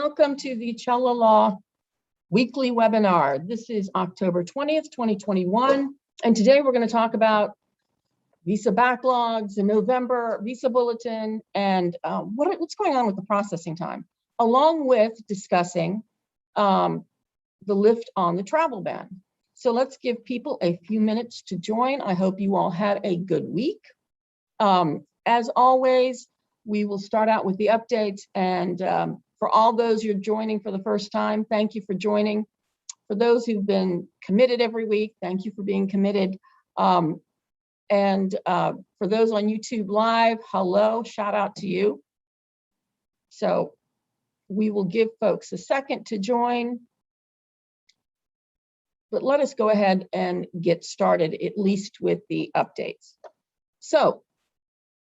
welcome to the Cello Law weekly webinar. This is October 20th, 2021, and today we're going to talk about visa backlogs, the November visa bulletin, and what's going on with the processing time, along with discussing the lift on the travel ban. So let's give people a few minutes to join. I hope you all had a good week. As always, we will start out with the updates, and for all those you're joining for the first time, thank you for joining. For those who've been committed every week, thank you for being committed. For those on YouTube Live, hello, shout out to you. So we will give folks a second to join, but let us go ahead and get started, at least with the updates. So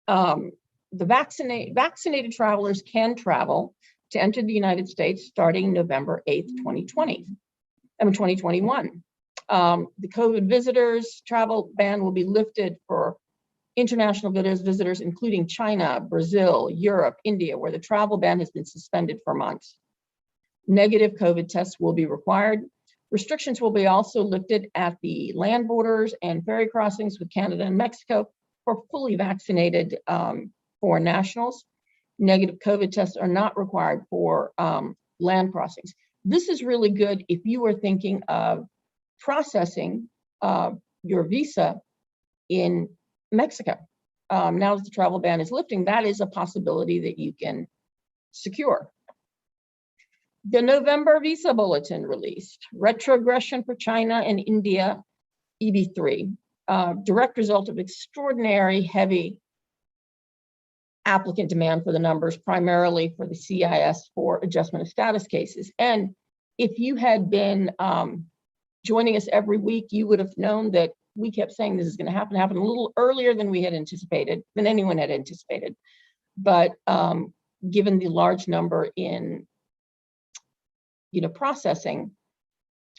the vaccinated travelers can travel to enter the United States starting November 8th, 2021. The COVID visitors travel ban will be lifted for international visitors, including China, Brazil, Europe, India, where the travel ban has been suspended for months. Negative COVID tests will be required. Restrictions will be also lifted at the land borders and ferry crossings with Canada and Mexico for fully vaccinated foreign nationals. Negative COVID tests are not required for land crossings. This is really good if you are thinking of processing your visa in Mexico. Now that the travel ban is lifting, that is a possibility that you can secure. The November visa bulletin released. Retrogression for China and India, Eb3. Direct result of extraordinary heavy applicant demand for the numbers, primarily for the CIS for adjustment of status cases. And if you had been joining us every week, you would have known that we kept saying this is going to happen a little earlier than we had anticipated, than anyone had anticipated. But given the large number in processing,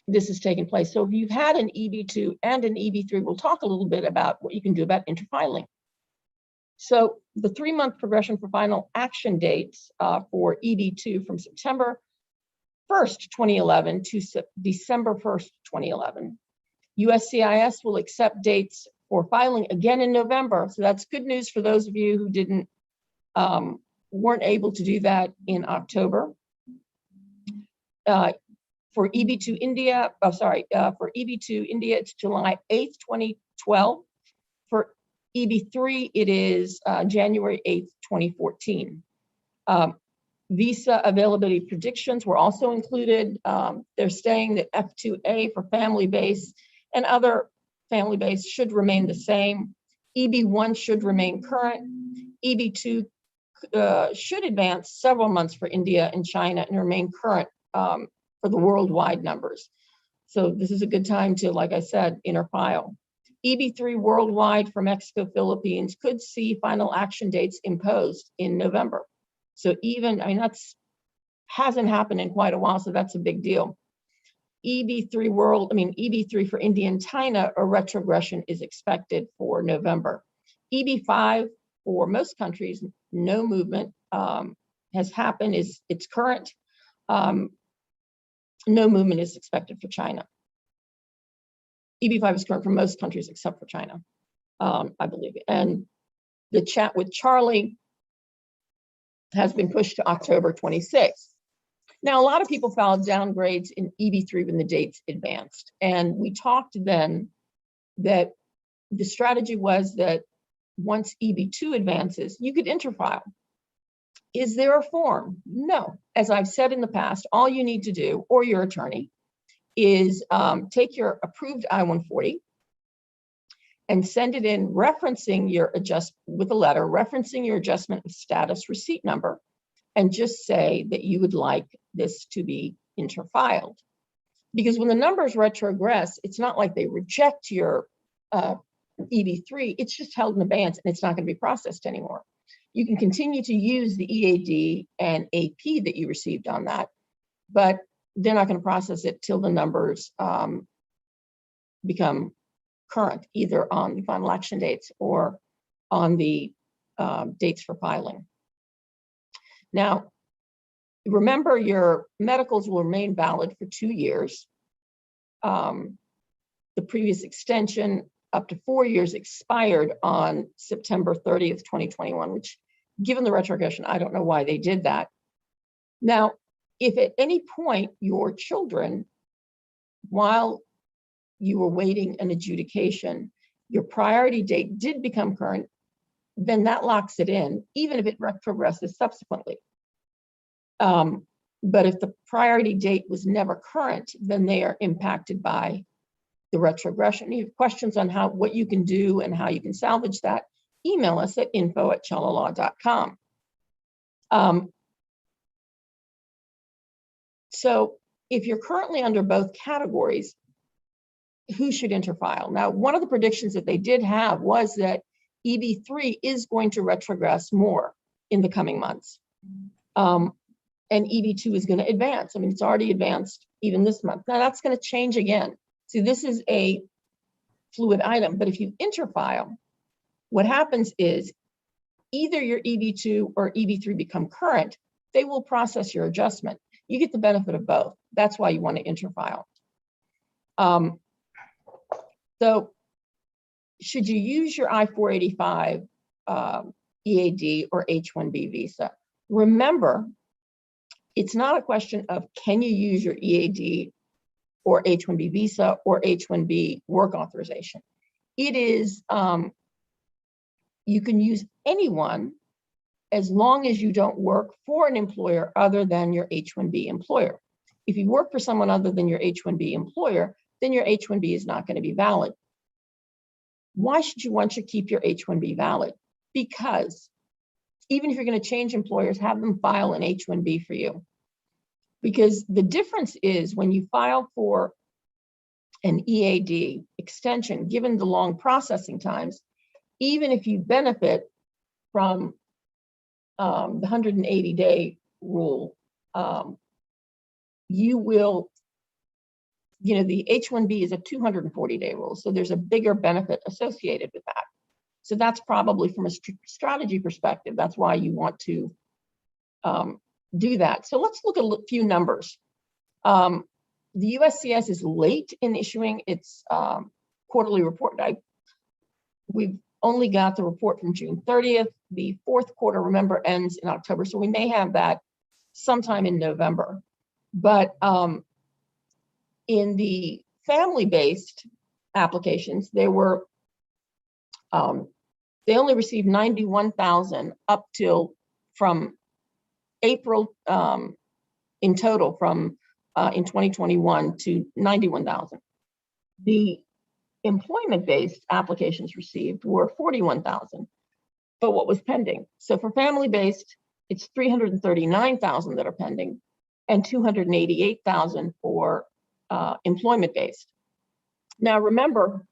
this has taken place. So if you've had an Eb2 and an Eb3, we'll talk a little bit about what you can do about interfiling. So the 3-month progression for final action dates for Eb2 from September 1st, 2011 to December 1st, 2011. USCIS will accept dates for filing again in November. So that's good news for those of you who weren't able to do that in October. For Eb2 India, for Eb2 India, it's July 8th, 2012. For Eb3, it is January 8th, 2014. Visa availability predictions were also included. They're saying that F2A for family base and other family base should remain the same. Eb1 should remain current. Eb2 should advance several months for India and China and remain current for the worldwide numbers. So this is a good time to, like I said, interfile. Eb3 worldwide for Mexico, Philippines could see final action dates imposed in November. So that's hasn't happened in quite a while, so that's a big deal. Eb3 for India and China, a retrogression is expected for November. Eb5 for most countries, no movement has happened, it's current. No movement is expected for China. Eb5 is current for most countries except for China, I believe. And the chat with Charlie has been pushed to October 26th. Now, a lot of people filed downgrades in Eb3 when the dates advanced. And we talked then that the strategy was that once Eb2 advances, you could interfile. Is there a form? No. As I've said in the past, all you need to do, or your attorney, is take your approved I-140 and send it in referencing your with a letter referencing your adjustment of status receipt number, and just say that you would like this to be interfiled. Because when the numbers retrogress, it's not like they reject your Eb3, it's just held in abeyance and it's not going to be processed anymore. You can continue to use the EAD and AP that you received on that, but they're not going to process it till the numbers become current, either on the final action dates or on the dates for filing. Now, Remember, your medicals will remain valid for 2 years. The previous extension up to 4 years expired on September 30th, 2021, which, given the retrogression, I don't know why they did that. Now, if at any point your children, while you were waiting an adjudication, your priority date did become current, then that locks it in, even if it retrogresses subsequently. But if the priority date was never current, then they are impacted by the retrogression. You have questions on what you can do and how you can salvage that, email us at info@chalalaw.com. So if you're currently under both categories, who should interfile? Now, one of the predictions that they did have was that Eb3 is going to retrogress more in the coming months. And Eb2 is going to advance. I mean, it's already advanced even this month. Now that's going to change again. See, this is a fluid item, but if you interfile, what happens is either your Eb2 or Eb3 become current, they will process your adjustment. You get the benefit of both. That's why you want to interfile. So should you use your I485 EAD or H-1B visa? Remember, it's not a question of can you use your EAD or H-1B visa or H-1B work authorization. It is, you can use anyone as long as you don't work for an employer other than your H-1B employer. If you work for someone other than your H-1B employer, then your H-1B is not going to be valid. Why should you want to keep your H-1B valid? Because even if you're going to change employers, have them file an H-1B for you. Because the difference is when you file for an EAD extension, given the long processing times, even if you benefit from the 180-day rule, you will, the H-1B is a 240-day rule, so there's a bigger benefit associated with that. So that's probably from a strategy perspective, that's why you want to do that. So let's look at a few numbers. The USCIS is late in issuing its quarterly report. We've only got the report from June 30th. The fourth quarter, remember, ends in October, so we may have that sometime in November. But in the family-based applications, they were they only received 91,000 up till from April in total from in 2021 to 91,000. The employment-based applications received were 41,000, but what was pending? So for family-based, it's 339,000 that are pending and 288,000 for employment-based. Now remember,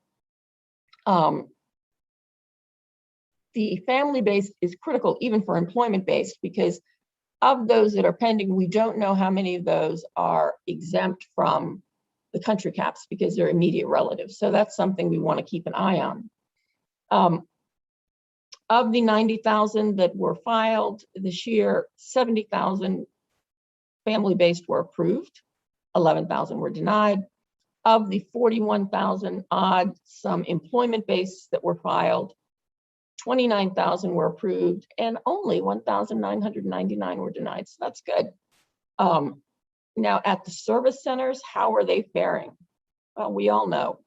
the family-based is critical even for employment-based because of those that are pending, we don't know how many of those are exempt from the country caps because they're immediate relatives. So that's something we want to keep an eye on. Of the 90,000 that were filed this year, 70,000 family-based were approved, 11,000 were denied. Of the 41,000 odd, some employment-based that were filed, 29,000 were approved and only 1,999 were denied. So that's good. Now at the service centers, how are they faring? Well, we all know.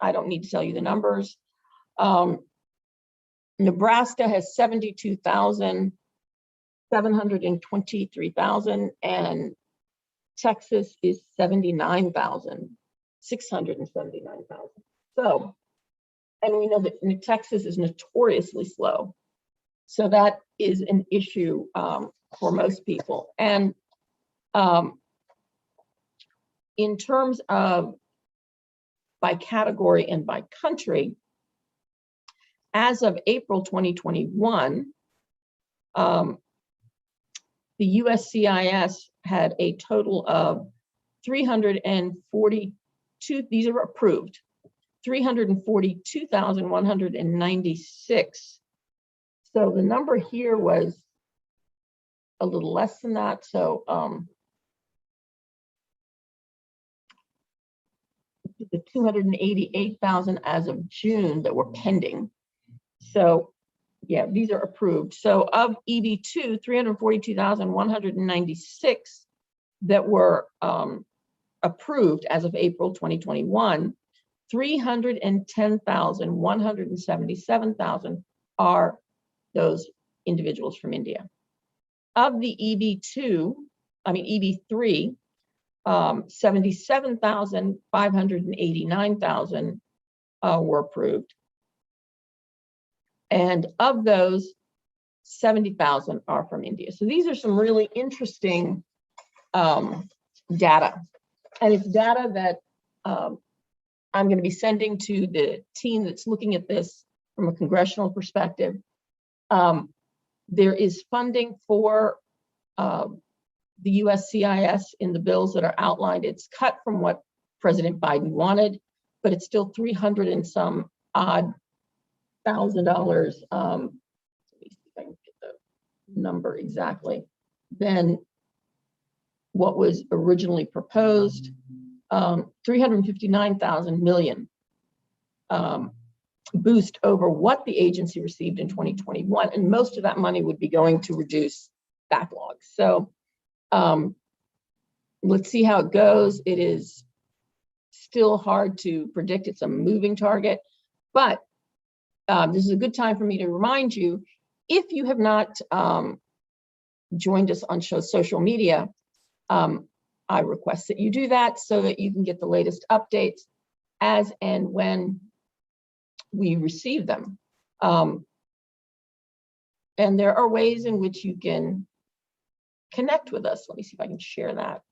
I don't need to tell you the numbers. Nebraska has 72,000, 723,000, and Texas is 79,000, 679,000. So, and we know that Texas is notoriously slow. So that is an issue for most people. And in terms of by category and by country, as of April 2021, the USCIS had a total of 342, these are approved, 342,196. So the number here was a little less than that. So the 288,000 as of June that were pending. So yeah, these are approved. So of EB2, 342,196 that were approved as of April 2021, 310,177,000 are those individuals from India. Of the EB3, 77,589,000 were approved. And of those, 70,000 are from India. So these are some really interesting data. And it's data that I'm going to be sending to the team that's looking at this from a congressional perspective. There is funding for the USCIS in the bills that are outlined. It's cut from what President Biden wanted, but it's still 300 and some odd $1,000. Let me see if I can get the number exactly. Then what was originally proposed, 359,000 million boost over what the agency received in 2021, and most of that money would be going to reduce backlogs. So let's see how it goes. It is still hard to predict. It's a moving target, but this is a good time for me to remind you, if you have not joined us on social media, I request that you do that so that you can get the latest updates as and when we receive them. And there are ways in which you can connect with us. Let me see if I can share that.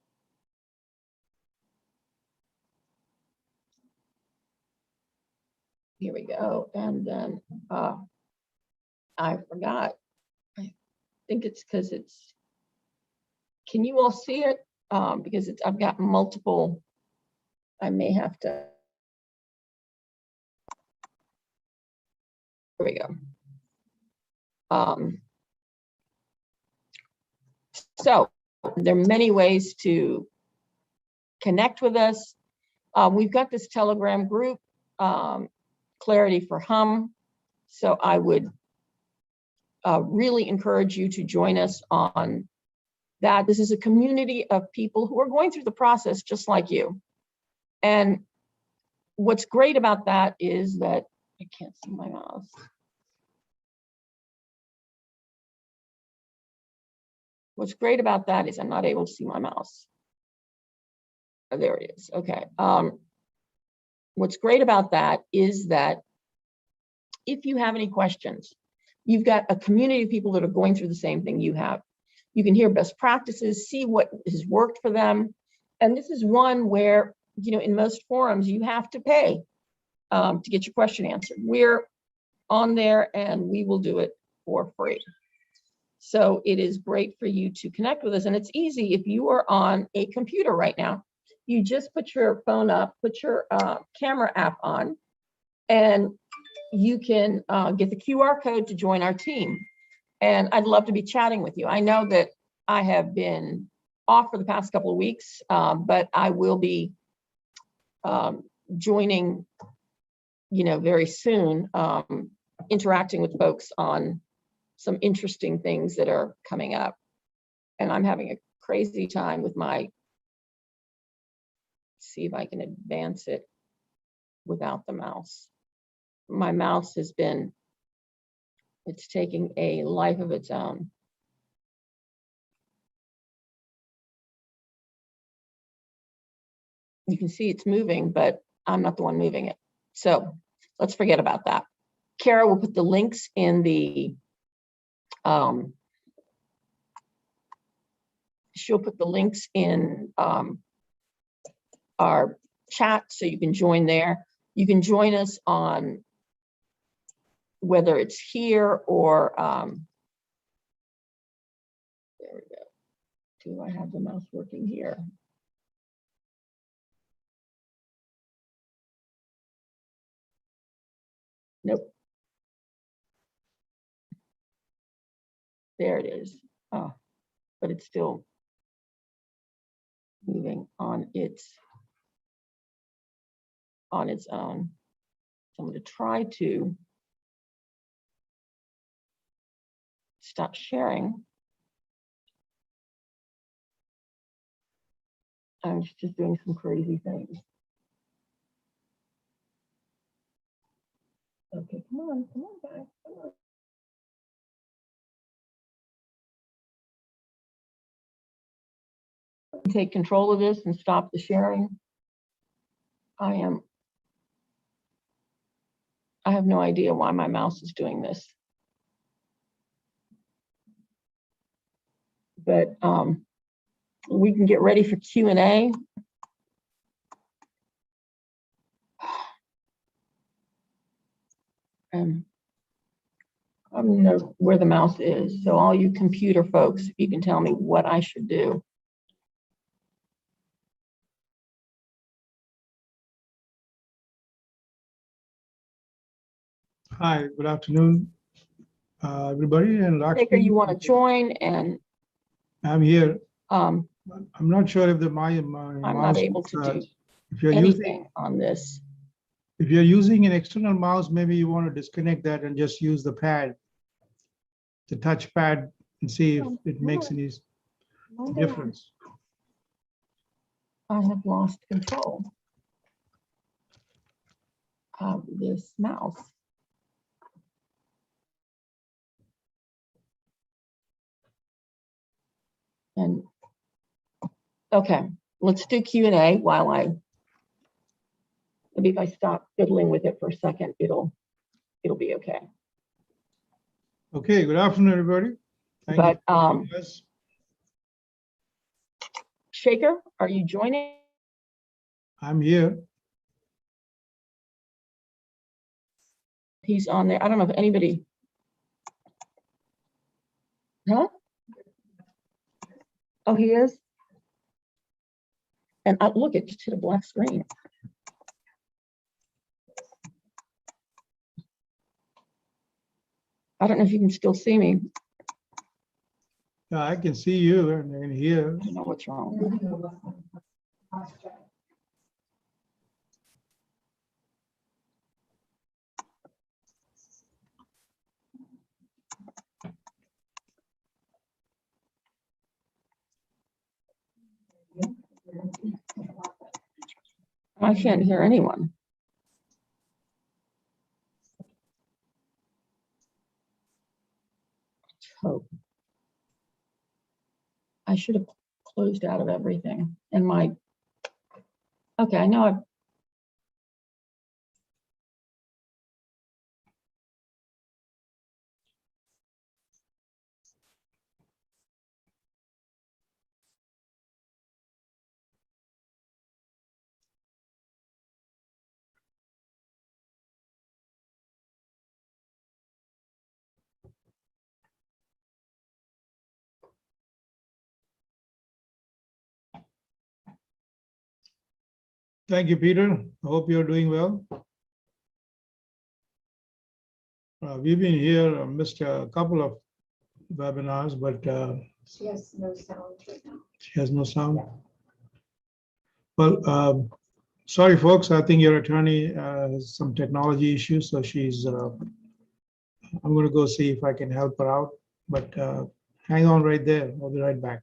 Here we go. And then I forgot. I think it's because it's, can you all see it? Because it's, I've got multiple, I may have to. Here we go. So there are many ways to connect with us. We've got this Telegram group, Clarity for Hum. So I would really encourage you to join us on that. This is a community of people who are going through the process just like you. And what's great about that is that I can't see my mouse. What's great about that is I'm not able to see my mouse. Oh, there it is. Okay. What's great about that is that if you have any questions, you've got a community of people that are going through the same thing you have. You can hear best practices, see what has worked for them. And this is one where, you know, in most forums, you have to pay to get your question answered. We're on there and we will do it for free. So it is great for you to connect with us. And it's easy if you are on a computer right now. You just put your phone up, put your camera app on, and you can get the QR code to join our team. And I'd love to be chatting with you. I know that I have been off for the past couple of weeks, but I will be joining, you know, very soon, interacting with folks on some interesting things that are coming up. And I'm having a crazy time with my, see if I can advance it without the mouse. My mouse has been, it's taking a life of its own. You can see it's moving, but I'm not the one moving it. So let's forget about that. Kara will put the links in the, she'll put the links in our chat so you can join there. You can join us on whether it's here or, there we go. Do I have the mouse working here? Nope. There it is. Oh, but it's still moving on its own. So I'm going to try to stop sharing. I'm just doing some crazy things. Okay, come on, guys, come on. Take control of this and stop the sharing. I have no idea why my mouse is doing this. But we can get ready for Q&A. I don't know where the mouse is. So all you computer folks, you can tell me what I should do. Hi, good afternoon, everybody. And Baker, you want to join? And I'm here. I'm not sure if my not mouse, able to do if you're anything on this. If you're using an external mouse, maybe you want to disconnect that and just use the pad, the touch pad, and see if it makes any difference. I have lost control of this mouse. And okay, let's do Q&A while maybe if I stop fiddling with it for a second, it'll be okay. Okay, good afternoon, everybody. Thank you for joining us. Shaker, are you joining? I'm here. He's on there. I don't know if anybody. Huh? Oh, he is? And look, it just hit a black screen. I don't know if you can still see me. Yeah, I can see you and I can hear. I don't know what's wrong. I can't hear anyone. Hope. I should have closed out of everything. And okay, I know I've Thank you, Peter. I hope you're doing well. We've been here, missed a couple of webinars, but she has no sound right now. she has no sound. Well, sorry, folks. I think your attorney has some technology issues, so she's. I'm going to go see if I can help her out, but hang on right there. I'll be right back.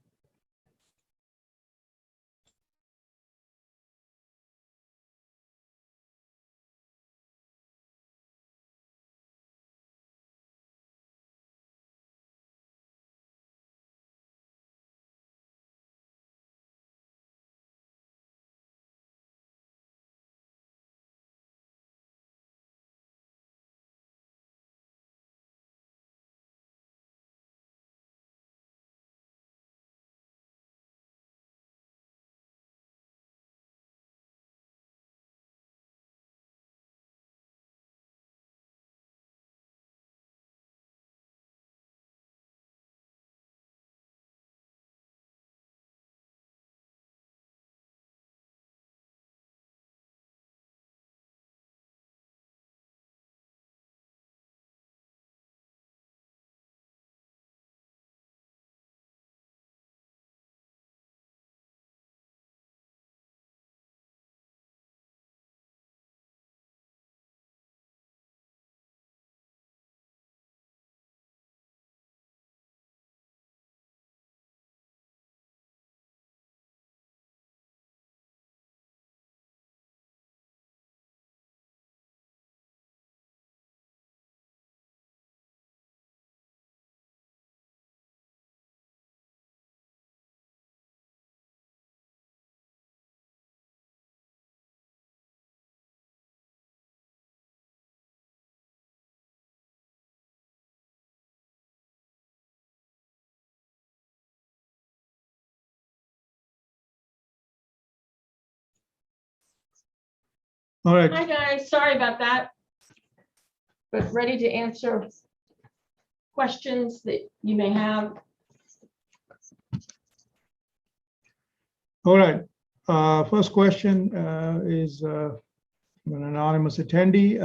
All right. Hi, guys. Sorry about that. But ready to answer questions that you may have. All right. First question is from an anonymous attendee.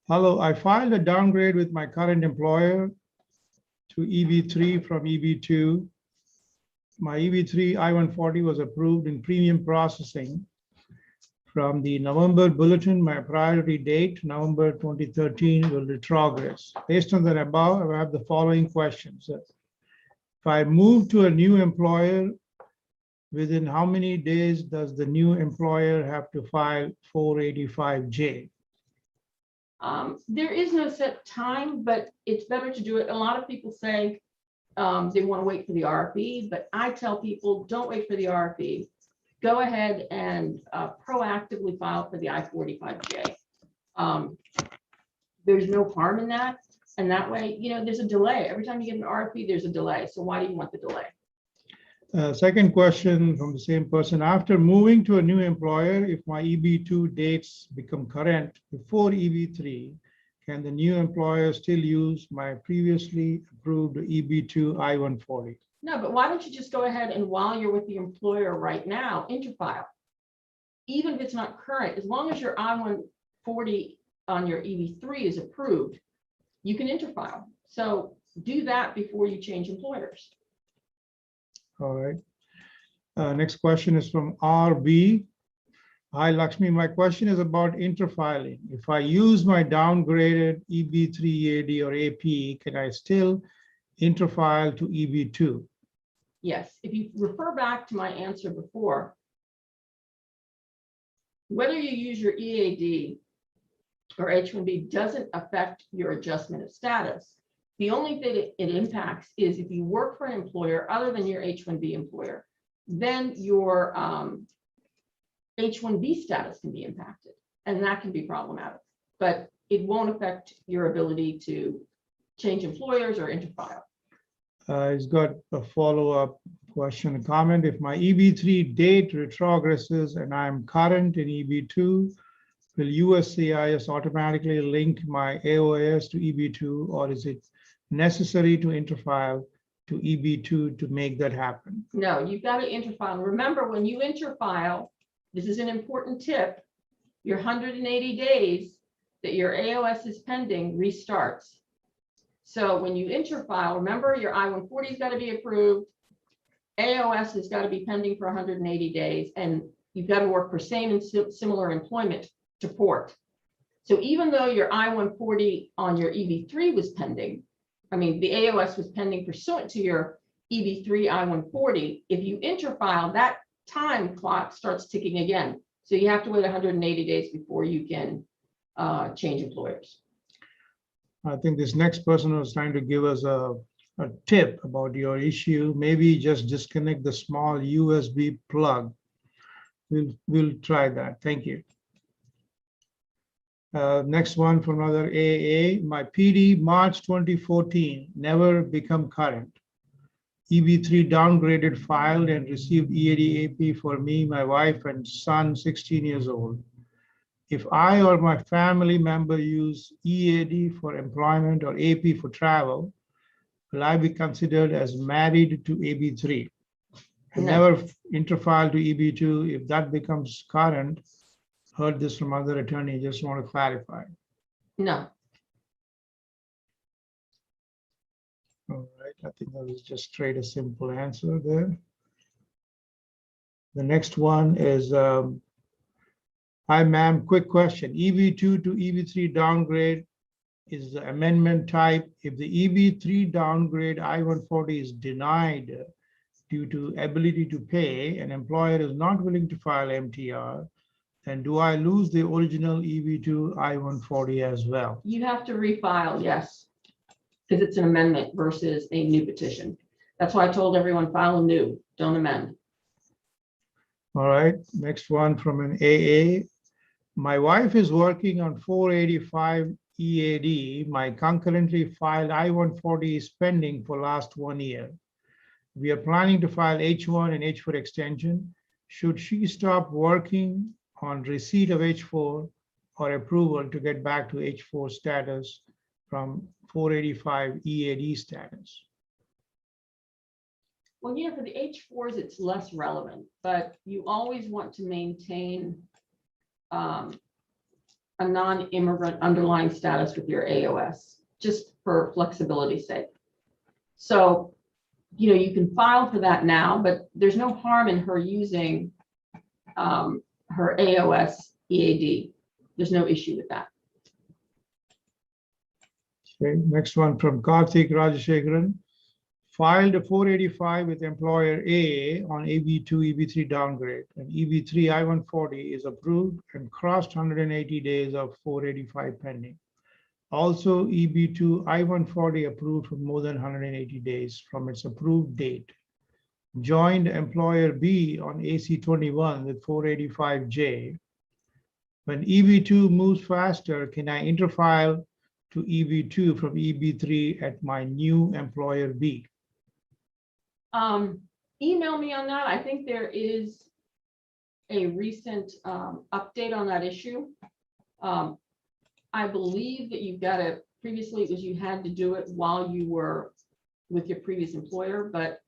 Hello, I filed a downgrade with my current employer to EB3 from EB2. My EB3 I-140 was approved in premium processing from the November Bulletin. My priority date, November 2013, will retrogress. Based on the above, I have the following questions. If I move to a new employer, within how many days does the new employer have to file 485J? There is no set time, but it's better to do it. A lot of people say they want to wait for the RFE, but I tell people, don't wait for the RFE. Go ahead and proactively file for the I485J. There's no harm in that. And that way, there's a delay. Every time you get an RFE, there's a delay. So why do you want the delay? Second question from the same person. After moving to a new employer, if my EB2 dates become current before EB3, can the new employer still use my previously approved EB2 I-140? No, but why don't you just go ahead and while you're with the employer right now, interfile. Even if it's not current, as long as your I-140 on your EB3 is approved, you can interfile. So do that before you change employers. All right. Next question is from RB. Hi, Lakshmi. My question is about interfiling. If I use my downgraded EB3 EAD or AP, can I still interfile to EB2? Yes, if you refer back to my answer before, whether you use your EAD or H-1B doesn't affect your adjustment of status. The only thing it impacts is if you work for an employer other than your H-1B employer, then your H-1B status can be impacted, and that can be problematic. But it won't affect your ability to change employers or interfile. He's got a follow-up question and comment. If my EB3 date retrogresses and I'm current in EB2, will USCIS automatically link my AOS to EB2, or is it necessary to interfile to EB2 to make that happen? No, you've got to interfile. Remember, when you interfile, this is an important tip, your 180 days that your AOS is pending restarts. So when you interfile, remember your I-140 has got to be approved, AOS has got to be pending for 180 days, and you've got to work for same and similar employment to port. So even though your I-140 on your EB3 was pending, I mean, the AOS was pending pursuant to your EB3 I-140, if you interfile, that time clock starts ticking again. So you have to wait 180 days before you can change employers. I think this next person was trying to give us a tip about your issue. Maybe just disconnect the small USB plug. We'll try that. Thank you. Next one from another AA. My PD March 2014 never become current. EB3 downgraded, filed and received EAD AP for me, my wife and son 16 years old. If I or my family member use EAD for employment or AP for travel, will I be considered as married to EB3? And No. never interfile to EB2 if that becomes current. Heard this from other attorney, just want to clarify. No. All right, I think that was just straight a simple answer there. The next one is, hi ma'am, quick question. EB2 to EB3 downgrade is the amendment type. If the EB3 downgrade I-140 is denied due to ability to pay, an employer is not willing to file MTR, then do I lose the original EB2 I-140 as well? You have to refile, yes, because it's an amendment versus a new petition. That's why I told everyone file a new, don't amend. All right, next one from an AA. My wife is working on 485 EAD. My concurrently filed I-140 is pending for last 1 year. We are planning to file H1 and H4 extension. Should she stop working on receipt of H4 or approval to get back to H4 status from 485 EAD status. Well, yeah, for the H4s, it's less relevant, but you always want to maintain a non-immigrant underlying status with your AOS, just for flexibility's sake. So, you can file for that now, but there's no harm in her using her AOS EAD. There's no issue with that. Okay, next one from Karthik Rajashekaran. Filed a 485 with employer A on Eb2 Eb3 downgrade, and Eb3 I-140 is approved and crossed 180 days of 485 pending. Also, Eb2 I-140 approved for more than 180 days from its approved date. Joined employer B on AC21 with 485J. When Eb2 moves faster, can I interfile to Eb2 from Eb3 at my new employer B? Email me on that. I think there is a recent update on that issue. I believe that you've got to, previously it was you had to do it while you were with your previous employer, but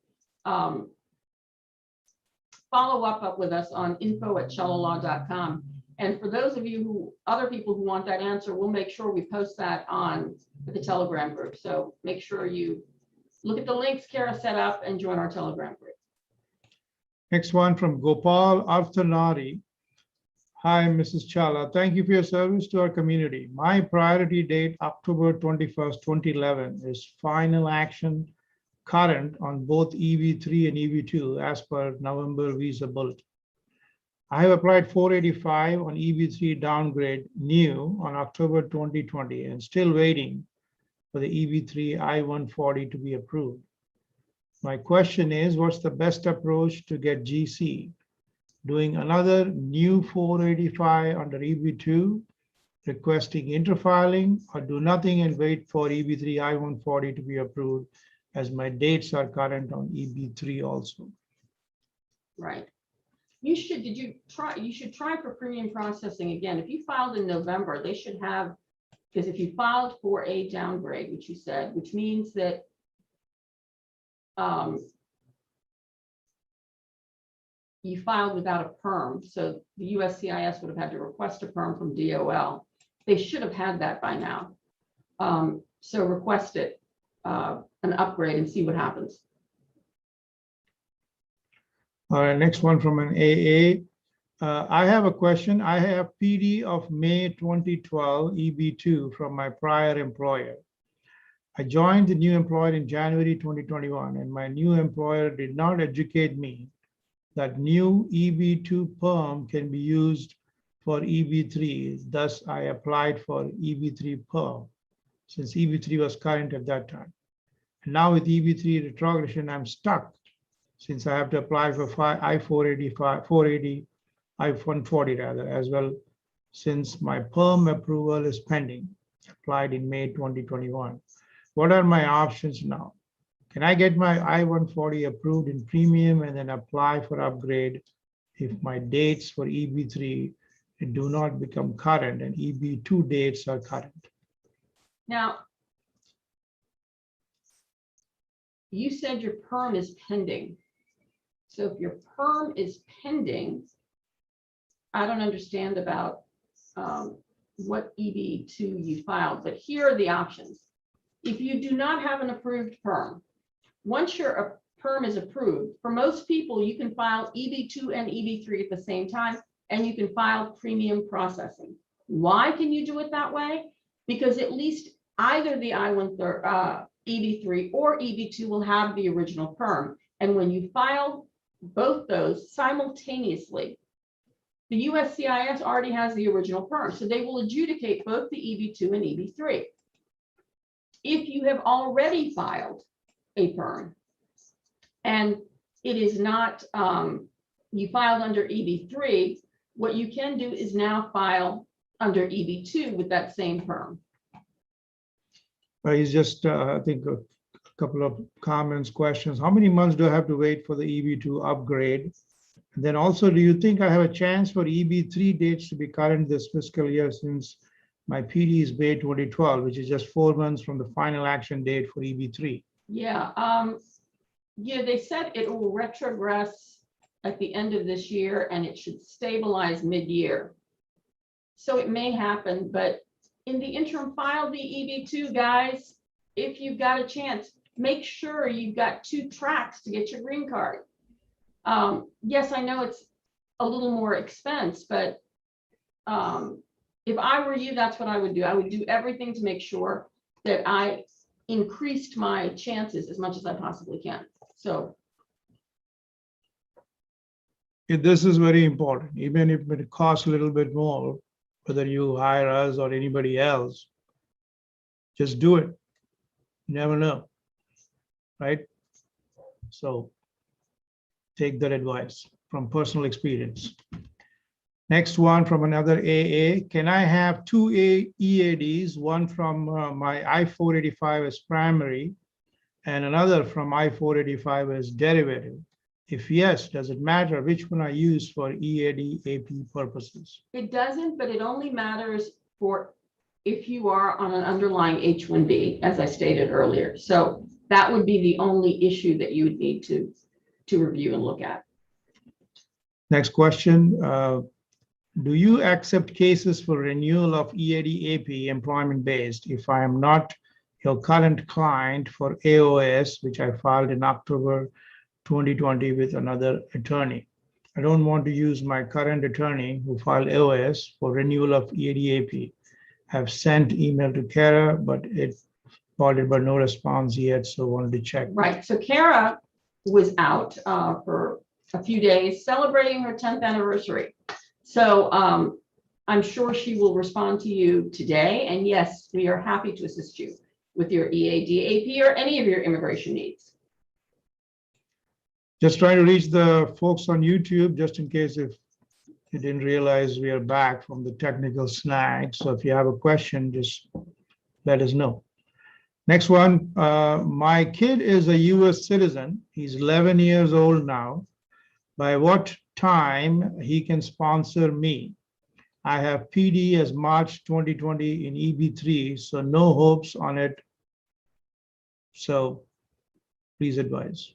follow up with us on info@cellolaw.com. And for those of you other people who want that answer, we'll make sure we post that on the Telegram group. So make sure you look at the links Kara set up and join our Telegram group. Next one from Gopal Arthanari. Hi, Mrs. Challa. Thank you for your service to our community. My priority date, October 21st, 2011, is final action current on both EB3 and EB2 as per November visa bulletin. I have applied 485 on EB3 downgrade new on October 2020 and still waiting for the EB3 I-140 to be approved. My question is, what's the best approach to get GC? Doing another new 485 under EB2, requesting interfiling, or do nothing and wait for EB3 I-140 to be approved, as my dates are current on EB3 also. Right. You should try for premium processing again. If you filed in November, they should have, because if you filed for a downgrade, which you said, which means that you filed without a perm, so the USCIS would have had to request a perm from DOL. They should have had that by now. So request it, an upgrade, and see what happens. All right, next one from an AA. I have a question. I have PD of May 2012 EB2 from my prior employer. I joined the new employer in January 2021, and my new employer did not educate me that new EB2 perm can be used for EB3. Thus, I applied for EB3 perm since EB3 was current at that time. And now with EB3 retrogression, I'm stuck since I have to apply for I485, 480, I140 rather, as well, since my perm approval is pending, applied in May 2021. What are my options now? Can I get my I-140 approved in premium and then apply for upgrade if my dates for EB3 do not become current and EB2 dates are current? Now, you said your perm is pending. So if your perm is pending, I don't understand about what EB2 you filed, but here are the options. If you do not have an approved perm, once your perm is approved, for most people, you can file EB2 and EB3 at the same time, and you can file premium processing. Why can you do it that way? Because at least either the I-130 EB3 or EB2 will have the original perm. And when you file both those simultaneously, the USCIS already has the original perm, so they will adjudicate both the EB2 and EB3. If you have already filed a perm and it is not, you filed under EB3, what you can do is now file under EB2 with that same perm. He's just, I think, a couple of comments, questions. How many months do I have to wait for the EB2 upgrade? And then also, do you think I have a chance for EB3 dates to be current this fiscal year since my PD is May 2012, which is just 4 months from the final action date for EB3? Yeah, yeah, they said it will retrogress at the end of this year and it should stabilize mid-year. So it may happen, but in the interim, file the EB2, guys. If you've got a chance, make sure you've got 2 tracks to get your green card. Yes, I know it's a little more expense, but if I were you, that's what I would do. I would do everything to make sure that I increased my chances as much as I possibly can. So This is very important, even if it costs a little bit more, whether you hire us or anybody else, just do it. You never know, right? So take that advice from personal experience. Next one from another AA. Can I have 2 EADs, one from my I485 as primary and another from I485 as derivative? If yes, does it matter which one I use for EAD AP purposes? it doesn't, but it only matters for if you are on an underlying H-1B, as I stated earlier. So that would be the only issue that you would need to review and look at. Next question. Do you accept cases for renewal of EAD AP employment based if I am not your current client for AOS, which I filed in October 2020 with another attorney? I don't want to use my current attorney who filed AOS for renewal of EAD AP. Have sent email to Kara, but it followed by no response yet, so wanted to check. Right, so Kara was out for a few days celebrating her 10th anniversary. So I'm sure she will respond to you today. And yes, we are happy to assist you with your EAD, AP, or any of your immigration needs. Just trying to reach the folks on YouTube, just in case if you didn't realize we are back from the technical snag. So if you have a question, just let us know. Next one, my kid is a US citizen. He's 11 years old now. By what time he can sponsor me? I have PD as March 2020 in EB3, so no hopes on it. So please advise.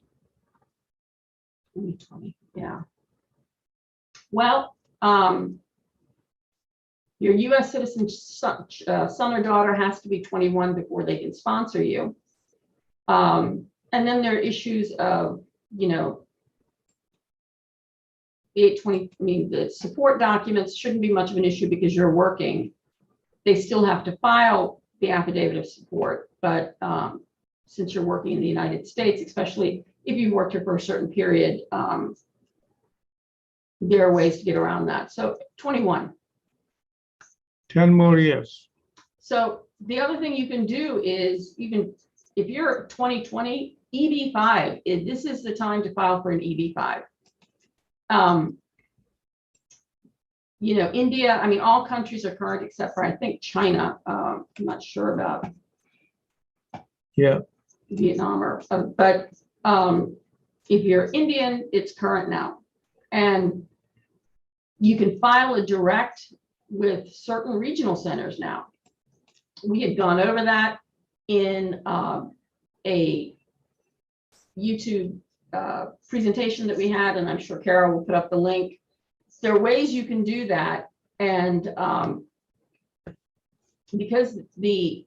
2020, yeah. Well, your US citizen son or daughter has to be 21 before they can sponsor you. And then there are issues of, you know, the 820, I mean, the support documents shouldn't be much of an issue because you're working. They still have to file the affidavit of support, but since you're working in the United States, especially if you've worked here for a certain period, there are ways to get around that. So 21. 10 more years. So the other thing you can do is, even if you're 2020, EB5, this is the time to file for an EB5. You know, India, I mean, all countries are current except for, I think, China. I'm not sure about Vietnam, but if you're Indian, it's current now. And you can file a direct with certain regional centers now. We had gone over that in a YouTube presentation that we had, and I'm sure Carol will put up the link. There are ways you can do that, and because the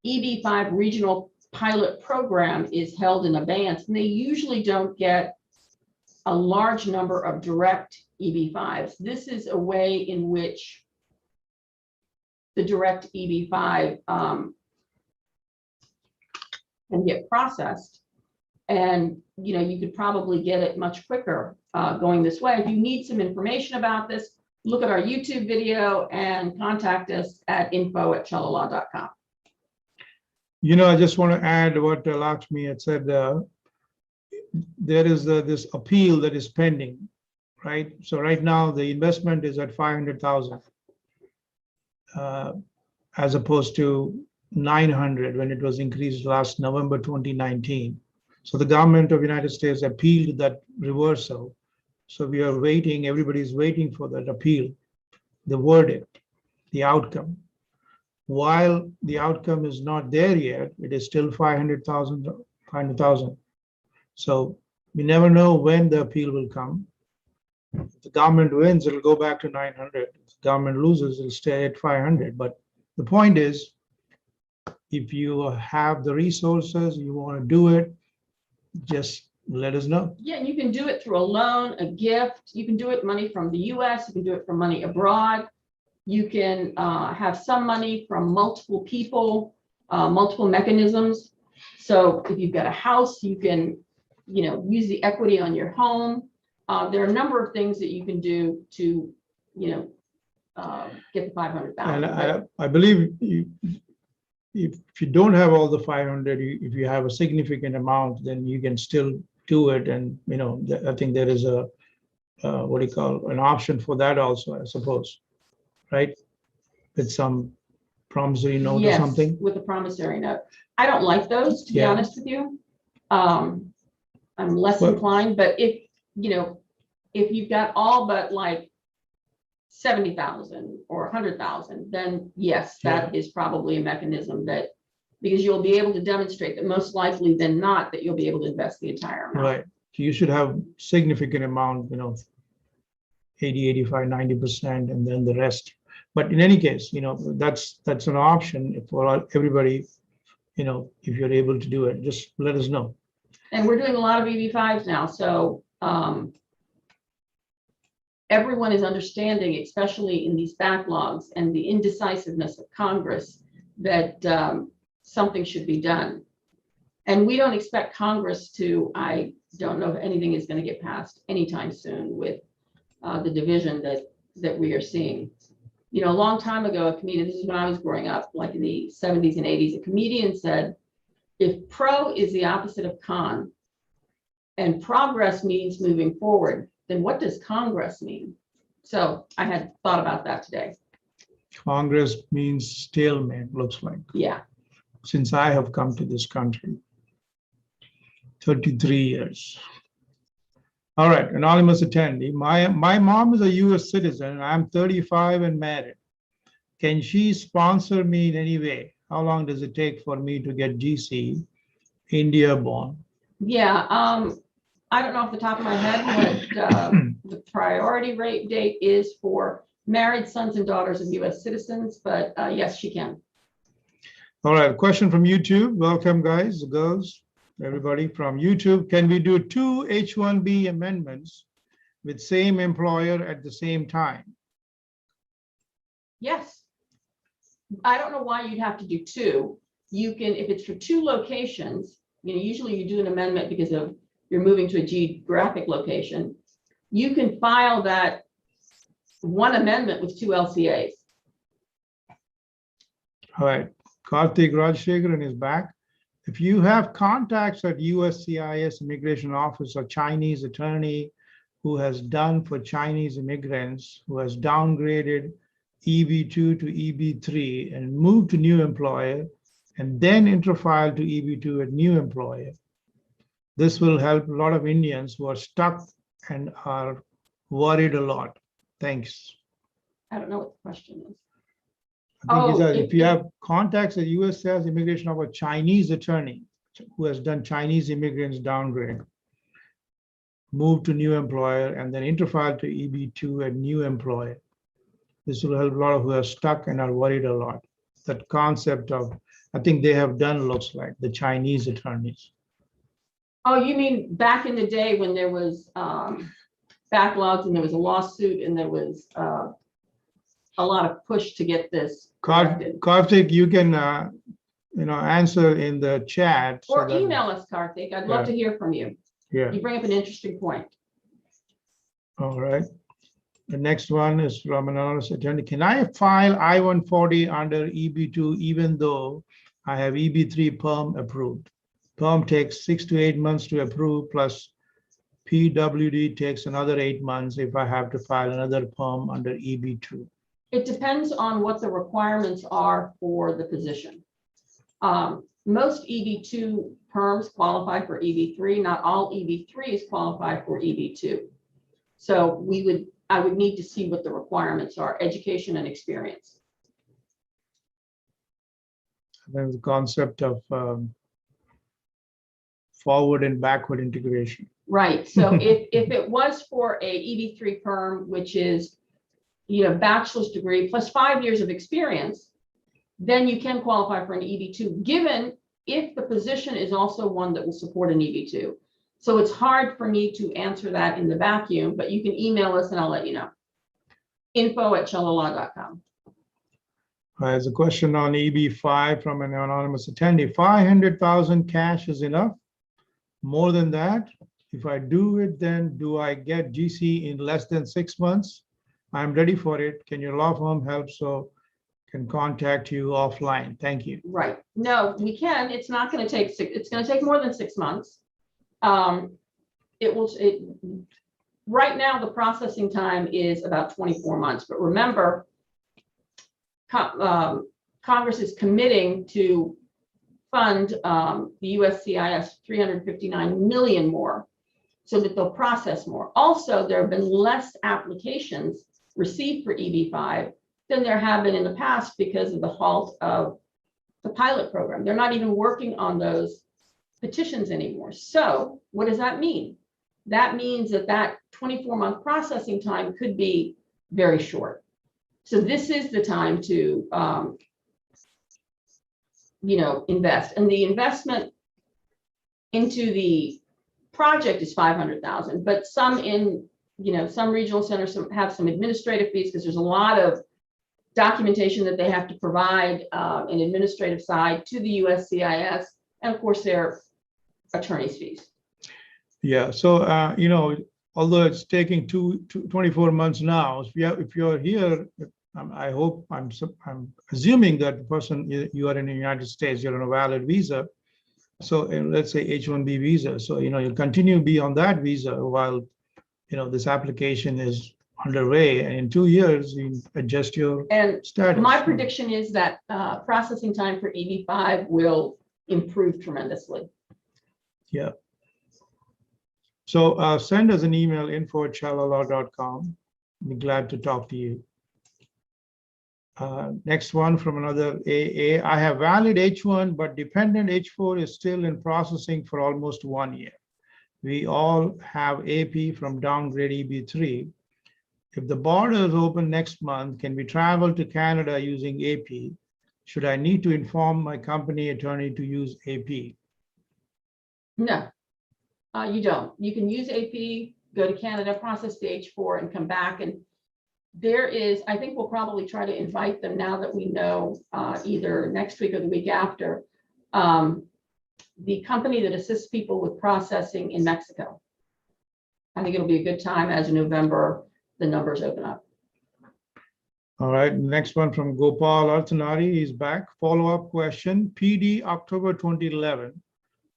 EB5 regional pilot program is held in abeyance, and they usually don't get a large number of direct EB5s. This is a way in which the direct EB5 can get processed, and you know, you could probably get it much quicker going this way. If you need some information about this, look at our YouTube video and contact us at info@chalala.com. You know, I just want to add what Lakshmi had said. There is this appeal that is pending, right? So right now the investment is at 500,000 as opposed to 900 when it was increased last November 2019. So the government of the United States appealed that reversal So we are waiting, everybody's waiting for that appeal, the verdict, the outcome. While the outcome is not there yet, it is still 500,000. So we never know when the appeal will come. If the government wins, it'll go back to 900. If the government loses, it'll stay at 500. But the point is, if you have the resources, you want to do it, just let us know. Yeah, and you can do it through a loan, a gift. You can do it money from the US. You can do it from money abroad. You can have some money from multiple people, multiple mechanisms. So if you've got a house, you can, use the equity on your home. There are a number of things that you can do to, get the 500,000. And I believe if you don't have all the 500, if you have a significant amount, then you can still do it. And, I think there is a, what do you call, an option for that also, I suppose, right? With some promissory note or something. With a promissory note. I don't like those, to be Yeah. honest with you. I'm less Well- inclined, but if you've got all but like 70,000 or 100,000, then yes, that is probably a mechanism that, because you'll be able to demonstrate that most likely than not that you'll be able to invest the entire amount. Right. So you should have significant amount, 80, 85, 90%, and then the rest. But in any case, that's an option for everybody. If you're able to do it, just let us know. And we're doing a lot of EB5s now, so everyone is understanding, especially in these backlogs and the indecisiveness of Congress, that something should be done. And we don't expect Congress to, I don't know if anything is going to get passed anytime soon with the division that we are seeing. A long time ago, a comedian, this is when I was growing up, like in the 70s and 80s, a comedian said, if pro is the opposite of con, and progress means moving forward, then what does Congress mean? So I had thought about that today. Congress means stalemate, looks like. Yeah. Since I have come to this country, 33 years. All right, anonymous attendee. My mom is a US citizen. I'm 35 and married. Can she sponsor me in any way? How long does it take for me to get GC, India born? Yeah, I don't know off the top of my head what the priority rate date is for married sons and daughters of US citizens, but yes, she can. All right, question from YouTube. Welcome, guys, girls, everybody from YouTube. Can we do 2 H-1B amendments with same employer at the same time? Yes. I don't know why you'd have to do 2. You can, if it's for 2 locations, usually you do an amendment because of you're moving to a geographic location. You can file that one amendment with 2 LCAs. All right, Karthik Rajshekharan is back. If you have contacts at USCIS Immigration Office or Chinese attorney who has done for Chinese immigrants, who has downgraded Eb2 to Eb3 and moved to new employer, and then interfile to Eb2 at new employer, this will help a lot of Indians who are stuck and are worried a lot. Thanks. I don't know what the question is. I think he said, if- if you have contacts at USCIS Immigration of a Chinese attorney who has done Chinese immigrants downgrade, move to new employer, and then interfile to EB2 at new employer, this will help a lot of who are stuck and are worried a lot. That concept of, I think they have done, looks like, the Chinese attorneys. Oh, you mean back in the day when there was backlogs and there was a lawsuit and there was a lot of push to get this corrected. Karthik, you can answer in the chat. Or that- email us, Karthik. I'd love to hear from you. Yeah, You bring up an interesting point. all right. The next one is from an anonymous attorney. Can I file I-140 under EB2 even though I have EB3 perm approved? Perm takes 6 to 8 months to approve, plus PWD takes another 8 months if I have to file another perm under EB2. It depends on what the requirements are for the position. Most EB2 perms qualify for EB3. Not all EB3s qualify for EB2. So I would need to see what the requirements are, education and experience. There's the concept of forward and backward integration. Right. So if it was for a EB3 perm, which is, bachelor's degree plus 5 years of experience, then you can qualify for an EB2, given if the position is also one that will support an EB2. So it's hard for me to answer that in the vacuum, but you can email us and I'll let you know. info@cellolaw.com. There's a question on EB5 from an anonymous attendee. 500,000 cash is enough? More than that? If I do it, then do I get GC in less than 6 months? I'm ready for it. Can your law firm help so can contact you offline? Thank you. Right. No, we can. It's not going to take it's going to take more than 6 months. Right now, the processing time is about 24 months. But remember, Congress is committing to fund the USCIS 359 million more so that they'll process more. Also, there have been less applications received for EB5 than there have been in the past because of the halt of the pilot program. They're not even working on those petitions anymore. So what does that mean? That means that 24-month processing time could be very short. So this is the time to, invest. And the investment into the project is 500,000, but some some regional centers have some administrative fees because there's a lot of documentation that they have to provide an administrative side to the USCIS, and of course their attorney's fees. Yeah, so although it's taking 24 months now, if you're here, I'm assuming that the person, you are in the United States, you're on a valid visa. So let's say H-1B visa. So you'll continue to be on that visa while this application is underway, and in 2 years you adjust your status. My prediction is that processing time for EB5 will improve tremendously. Yeah. So send us an email, info@cellolaw.com. I'll be glad to talk to you. Next one from another AA. I have valid H1, but dependent H4 is still in processing for almost 1 year. We all have AP from downgrade EB3. If the borders open next month, can we travel to Canada using AP? Should I need to inform my company attorney to use AP? No, you don't. You can use AP, go to Canada, process the H4 and come back. And I think we'll probably try to invite them now that we know either next week or the week after, the company that assists people with processing in Mexico. I think it'll be a good time as in November, the numbers open up. All right, next one from Gopal Arthanari, he's back. Follow-up question, PD October 2011.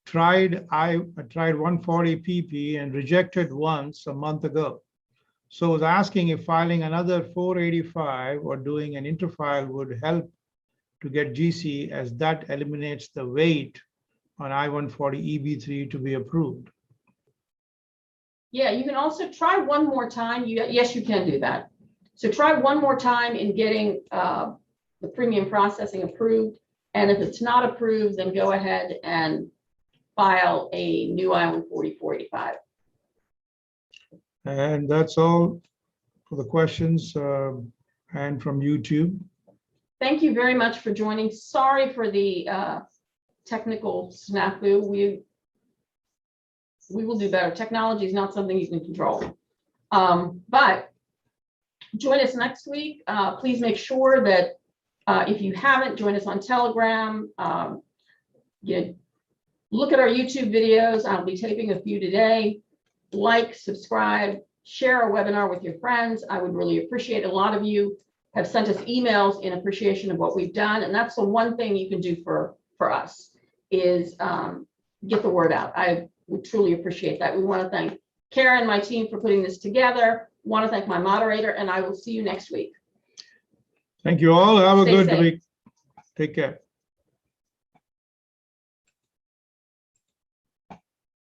Tried 140 PP and rejected once a month ago. So I was asking if filing another 485 or doing an interfile would help to get GC, as that eliminates the wait on I-140 EB3 to be approved. Yeah, you can also try one more time. Yes, you can do that. So try one more time in getting the premium processing approved. And if it's not approved, then go ahead and file a new I-140 485. And that's all for the questions and from YouTube. Thank you very much for joining. Sorry for the technical snafu. We will do better. Technology is not something you can control. But join us next week. Please make sure that if you haven't, join us on Telegram. Look at our YouTube videos. I'll be taping a few today. Like, subscribe, share our webinar with your friends. I would really appreciate it. A lot of you have sent us emails in appreciation of what we've done. And that's the one thing you can do for us is get the word out. I would truly appreciate that. We want to thank Kara and my team for putting this together. Want to thank my moderator, and I will see you next week. Thank you all. Have a Stay good safe. week. Take care.